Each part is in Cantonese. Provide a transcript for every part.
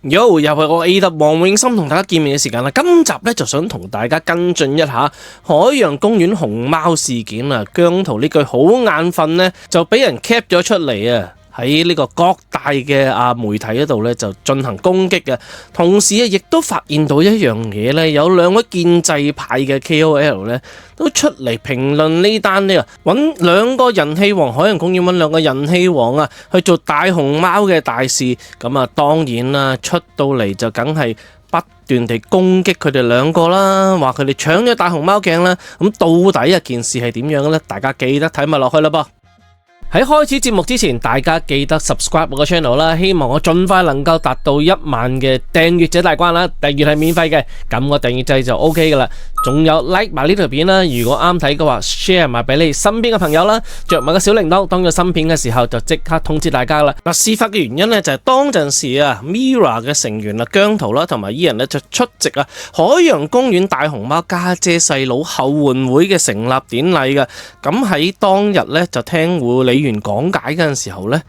又係我 A 特黃永森同大家見面嘅時間啦。今集咧就想同大家跟進一下海洋公園熊貓事件啊。姜濤呢句好眼瞓呢，就俾人 cap 咗出嚟啊！喺呢個各大嘅媒體嗰度咧就進行攻擊嘅，同時亦都發現到一樣嘢咧，有兩位建制派嘅 KOL 咧都出嚟評論呢單呢，揾兩個人氣王，海洋公園揾兩個人氣王啊去做大熊貓嘅大事，咁啊當然啦，出到嚟就梗係不斷地攻擊佢哋兩個啦，話佢哋搶咗大熊貓鏡啦，咁到底件事係點樣嘅咧？大家記得睇埋落去啦噃。喺開始節目之前，大家記得 subscribe 我個 channel 啦，希望我盡快能夠達到1萬嘅訂閱者大關啦。訂閱係免費嘅，撳個訂閱掣就 OK 噶啦。仲有 like 埋呢條片啦，如果啱睇嘅話 share 埋俾你身邊嘅朋友啦，着埋個小鈴鐺，當咗新片嘅時候就即刻通知大家啦。事發嘅原因呢，就係當陣時Mirror 嘅成員姜濤啦同埋Ian就出席海洋公園大熊貓家姐細佬後援會嘅成立典禮嘅。咁喺當日呢，就聽護理員講解嗰陣時候呢，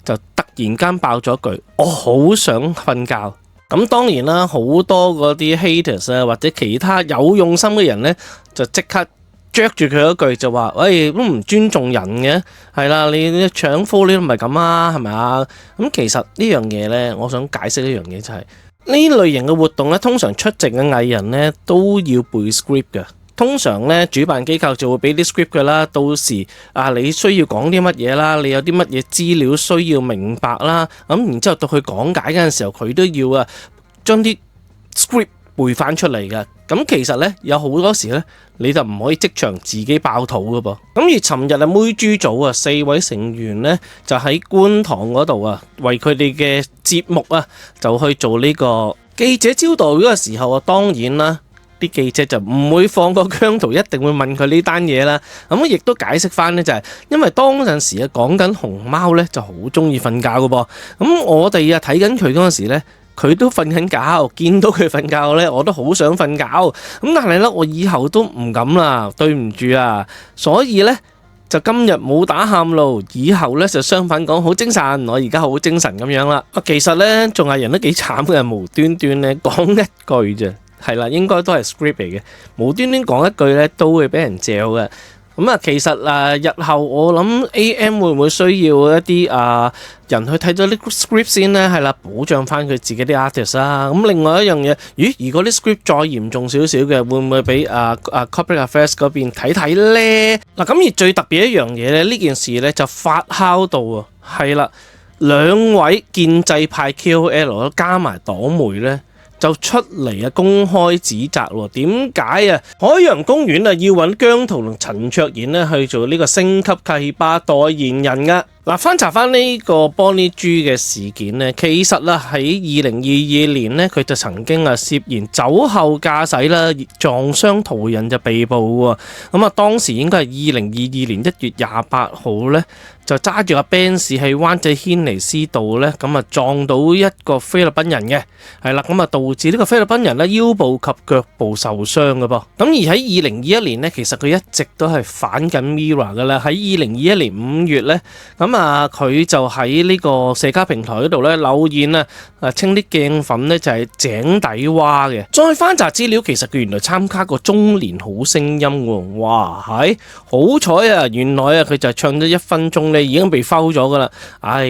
就突然間爆咗句我好想瞓覺。咁當然啦，好多嗰啲 haters 或者其他有用心嘅人呢，就即刻啄住佢一句就話喂，都唔尊重人嘅，係啦，你搶 follow 你都唔係咁啊，係咪啊？咁其實呢樣嘢呢，我想解釋一樣嘢就係呢類型嘅活動呢，通常出席嘅藝人呢都要背 script 嘅。通常咧，主辦機構就會俾啲 script 㗎啦，到時你需要講啲乜嘢啦，你有啲乜嘢資料需要明白啦，咁然之後到佢講解嗰陣時候，佢都要將啲 script 背翻出嚟嘅。咁其實咧，有好多時咧，你就唔可以即場自己爆肚㗎噃。咁而尋日妹豬組4位成員咧，就喺觀塘嗰度為佢哋嘅節目就去做呢個記者招待嗰個時候當然啦。啲記者就唔會放過姜濤，一定會問佢呢單嘢啦。咁亦都解釋翻呢，就係因為當陣時講緊熊貓呢就好中意瞓覺噶噃。咁我哋睇緊佢嗰陣時呢，佢都瞓緊覺，見到佢瞓覺呢，我都好想瞓覺。咁但係呢，我以後都唔敢啦，對唔住啊。所以呢，就今日冇打喊路，以後呢就相反講好精神。我而家好精神咁樣啦。其實呢，仲係人都幾慘嘅，無端端呢講一句啫。係啦，應該都係 script 嚟嘅，無端端講一句咧，都會俾人嚼嘅。咁其實日後我諗 AM 會唔會需要一啲人去睇咗呢個 script 先呢？係啦，保障翻佢自己啲 artist 啦。咁另外一樣嘢，如果啲 script 再嚴重少少嘅，會唔會俾corporate affairs 嗰邊睇睇呢？咁而最特別一樣嘢咧，呢件事咧就發酵到係啦，兩位建制派 KOL 加埋黨媒咧，就出嚟公開指責喎。點解海洋公園要揾姜濤同陳卓賢去做呢個星級契爸代言人㗎？翻查翻呢個玻璃珠嘅事件呢，其實喺2022年呢，佢就曾經涉嫌酒後駕駛啦，撞傷途人就被捕喎。咁當時應該係2022年1月28號呢，就揸住架 Benz 喺灣仔軒尼詩道呢，咁撞到一個菲律賓人嘅，係啦，咁導致呢個菲律賓人呢腰部及腳部受傷嘅噃。咁而喺2021年呢，其實佢一直都係反緊 Mirror 嘅啦。喺2021年5月呢。佢就喺呢個社交平台嗰度咧留言稱啲鏡粉咧就係井底蛙嘅。再翻查資料，其實佢原來參加過中年好聲音喎。哇，係好彩原來佢就唱咗1分鐘咧已經被摟咗噶啦。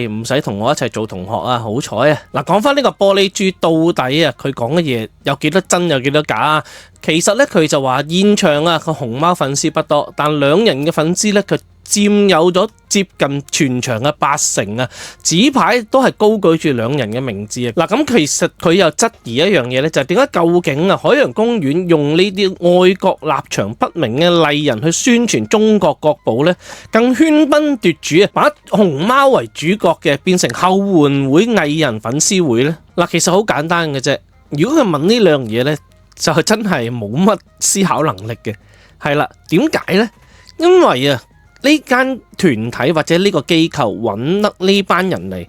唔使同我一齊做同學好彩啊！講翻呢個玻璃珠到底佢講嘅嘢有幾多真有幾多假？其實咧佢就話現場個熊貓粉絲不多，但兩人嘅粉絲咧佢佔有咗接近全場嘅80%紙牌都係高舉住兩人嘅名字咁其實佢又質疑一樣嘢咧，就係點解究竟海洋公園用呢啲愛國立場不明嘅藝人去宣傳中國國寶咧，更喧賓奪主把熊貓為主角嘅變成後援會藝人粉絲會咧？其實好簡單嘅啫。如果佢問呢兩樣嘢咧，就真係冇乜思考能力嘅。係啦，點解呢？因為呢間團體或者呢個機構揾得呢班人嚟，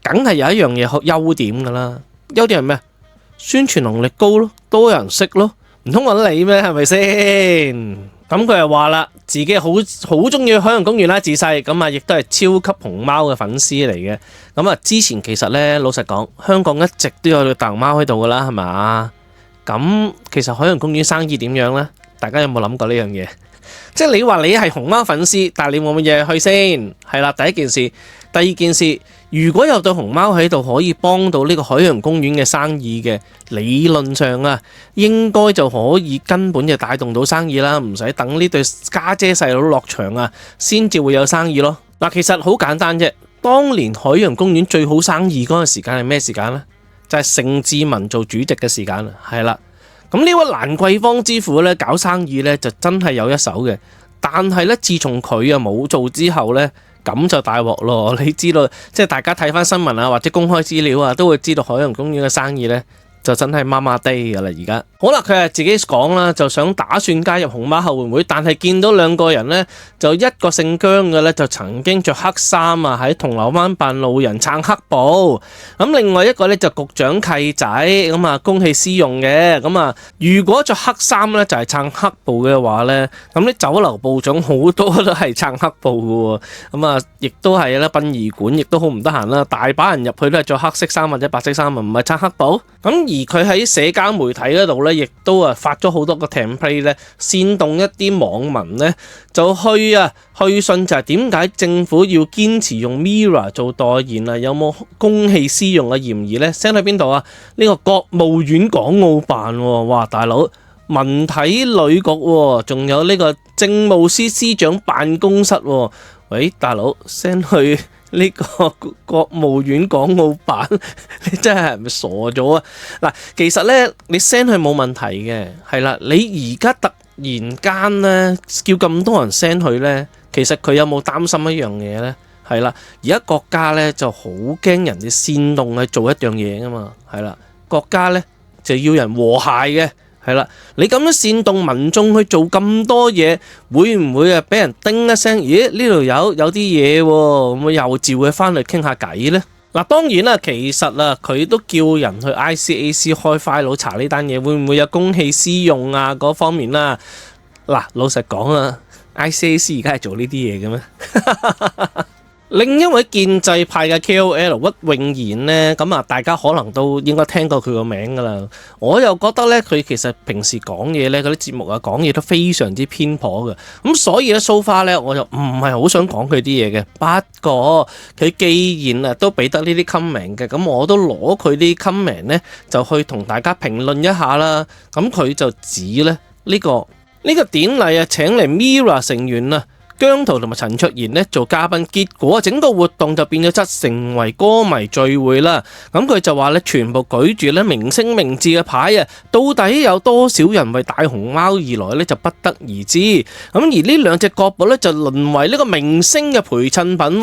梗係有一樣嘢優點噶啦。優點係咩？宣傳能力高咯，多人識咯，唔通揾你咩？係咪先？咁佢又話啦，自己好中意海洋公園啦，自細咁啊，亦都係超級熊貓嘅粉絲嚟嘅。咁啊，之前其實呢，老實講，香港一直都有對大熊貓喺度噶啦，係咪？咁其實海洋公園生意點樣呢？大家有冇諗過呢樣嘢？即係你話你係熊貓粉絲，但係你會唔會日日去先？係啦，第一件事，第二件事。如果有對熊貓喺度可以幫到呢個海洋公園嘅生意嘅，理論上啊，應該就可以根本就帶動到生意啦，唔使等呢對家姐細佬落場啊，先至會有生意咯。嗱，其實好簡單啫。當年海洋公園最好生意嗰個時間係咩時間呢？就係盛智文做主席嘅時間啦，係啦。咁呢位蘭桂坊之父咧，搞生意咧就真係有一手嘅，但係咧自從佢啊冇做之後咧，咁就大鑊咯！你知道，即係大家睇翻新聞啊，或者公開資料啊，都會知道海洋公園嘅生意呢，就真係麻麻地噶啦。而家好啦，佢係自己講啦，就想打算加入熊貓後援會，但係見到兩個人呢，就一個姓姜嘅呢，就曾經着黑衫啊，喺銅鑼灣扮路人撐黑暴。咁另外一個呢，就局長契仔，咁啊公器私用嘅。咁啊，如果着黑衫呢，就係撐黑暴嘅話呢，咁啲酒樓部長好多都係撐黑暴嘅。咁啊，亦都係啦，殯儀館亦都好唔得閒啦，大把人入去都係着黑色衫或者白色衫啊，唔係撐黑暴。咁而佢喺社交媒體嗰度呢，亦都發咗好多個 template 咧，煽動一啲網民呢，就去信，就係點解政府要堅持用 Mirror 做代言啊？有冇公器私用嘅嫌疑呢？ send 去邊度啊？呢個國務院港澳辦喎，哇大佬，文體旅局喎，仲有呢個政務司司長辦公室喎，喂大佬 send 去呢個國務院港澳辦，你真係咪傻咗啊？嗱，其實呢，你 send 去冇問題嘅，係啦，你而家突然間呢，叫咁多人 send 去呢，其實佢有冇擔心一樣嘢呢？係啦，而家國家呢就好驚人哋煽動去做一樣嘢噶嘛，係啦，國家呢就要人和諧嘅。係啦，你咁樣煽動民眾去做咁多嘢，會唔會俾人叮一聲？咦，呢度有啲嘢喎，咁又召佢翻嚟傾下偈呢？嗱，當然啦，其實啊，佢都叫人去 ICAC 開 file 查呢單嘢，會唔會有公器私用啊嗰方面啦？嗱，老實講啊，ICAC 而家係做呢啲嘢嘅咩？另一位建制派嘅 KOL 屈永賢呢，咁啊，大家可能都應該聽過佢個名噶啦。我又覺得呢，佢其實平時講嘢呢，嗰啲節目啊，講嘢都非常之偏頗嘅。咁所以呢，so far呢，我就唔係好想講佢啲嘢嘅。不過佢既然都俾得呢啲 comment 嘅，咁我都攞佢啲 comment 呢，就去同大家評論一下啦。咁佢就指呢，呢個典禮啊，請嚟 Mirror 成員啊，姜濤同埋陳卓賢呢做嘉賓，結果整個活動就變咗質，成為歌迷聚會啦。咁佢就話咧，全部舉住咧明星名字嘅牌啊，到底有多少人為大熊貓而來呢？就不得而知。咁而呢兩隻國寶呢，就淪為呢個明星嘅陪襯品。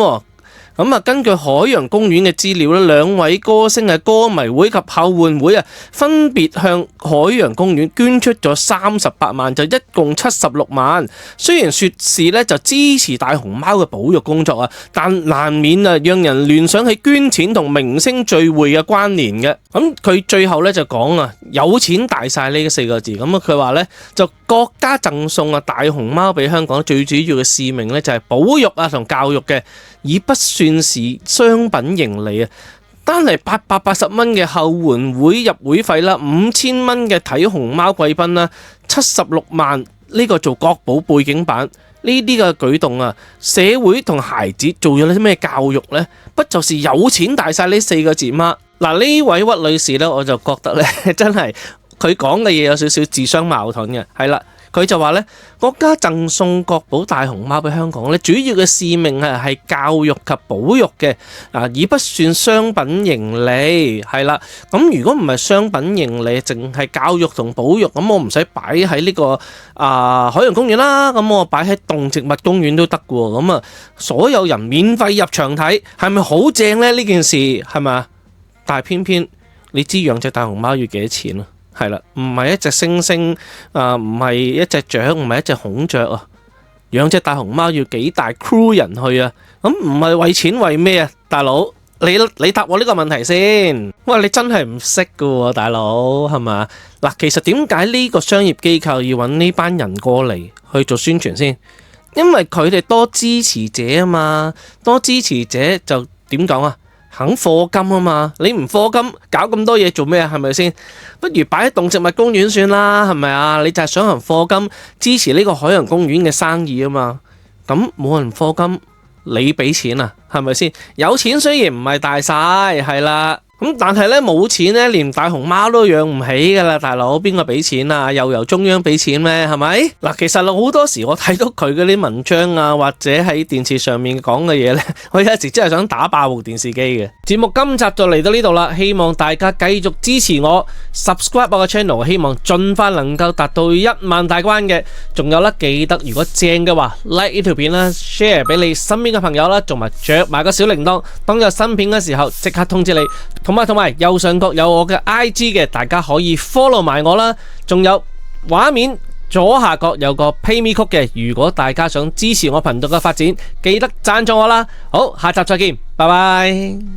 咁啊，根據海洋公園嘅資料咧，兩位歌星嘅歌迷會及後援會啊，分別向海洋公園捐出咗38萬，就一共76萬。雖然說是咧就支持大熊貓嘅保育工作啊，但難免啊讓人聯想起捐錢同明星聚會嘅關聯嘅。咁佢最後咧就講啊，有錢大晒呢4個字。咁啊，佢話咧就國家贈送啊大熊貓俾香港，最主要嘅使命咧就係保育啊同教育嘅，而不算是商品盈利啊！單係880蚊嘅後援會入會費啦，5000蚊嘅睇熊貓貴賓啦，76萬呢個做國寶背景板，呢啲嘅舉動啊，社會同孩子做咗啲咩教育呢？不就是有錢大晒呢4個字嗎？嗱，呢位屈女士呢，我就覺得呢，真係佢講嘅嘢有少少自相矛盾嘅，係啦。佢就話咧，國家贈送國寶大熊貓俾香港咧，主要嘅使命係教育及保育嘅，而不算商品盈利，係啦。咁如果唔係商品盈利，淨係教育同保育，咁我唔使擺喺呢個海洋公園啦，咁我擺喺動植物公園都得嘅喎。咁啊，所有人免費入場睇，係咪好正咧？呢件事係咪？但係偏偏你知養隻大熊貓要幾多錢啊？係啦，唔係一隻猩猩唔係一隻雀，唔係一隻孔雀啊！養隻大熊貓要幾大 crew 人去啊？咁唔係為錢為咩啊？大佬你答我呢個問題先。喂，你真係唔識噶喎，大佬係嘛？嗱，其實點解呢個商業機構要揾呢班人過嚟去做宣傳先？因為佢哋多支持者啊嘛，多支持者就點講啊？肯課金啊嘛，你唔課金搞咁多嘢做咩啊？係咪先？不如擺喺動植物公園算啦，係咪啊？你就係想人課金支持呢個海洋公園嘅生意啊嘛。咁冇人課金，你俾錢啊？係咪先？有錢雖然唔係大晒，係啦。咁但係咧冇錢咧，連大熊貓都養唔起噶啦，大佬邊個俾錢啊？又由中央俾錢咩？係咪？嗱，其實好多時我睇到佢嗰啲文章啊，或者喺電視上面講嘅嘢咧，我有時真係想打爆部電視機嘅。節目今集就嚟到呢度啦，希望大家繼續支持我 ，subscribe 我嘅 channel， 希望盡快能夠達到1萬大關嘅。仲有啦，記得如果正嘅話 ，like 呢條片啦 ，share 俾你身邊嘅朋友啦，同埋着埋個小鈴鐺，當有新片嘅時候即刻通知你。同埋右上角有我嘅 IG 嘅，大家可以 follow 埋我啦。仲有畫面左下角有個 PayMe Code 嘅，如果大家想支持我頻道嘅發展，記得贊助我啦。好，下集再見，拜拜。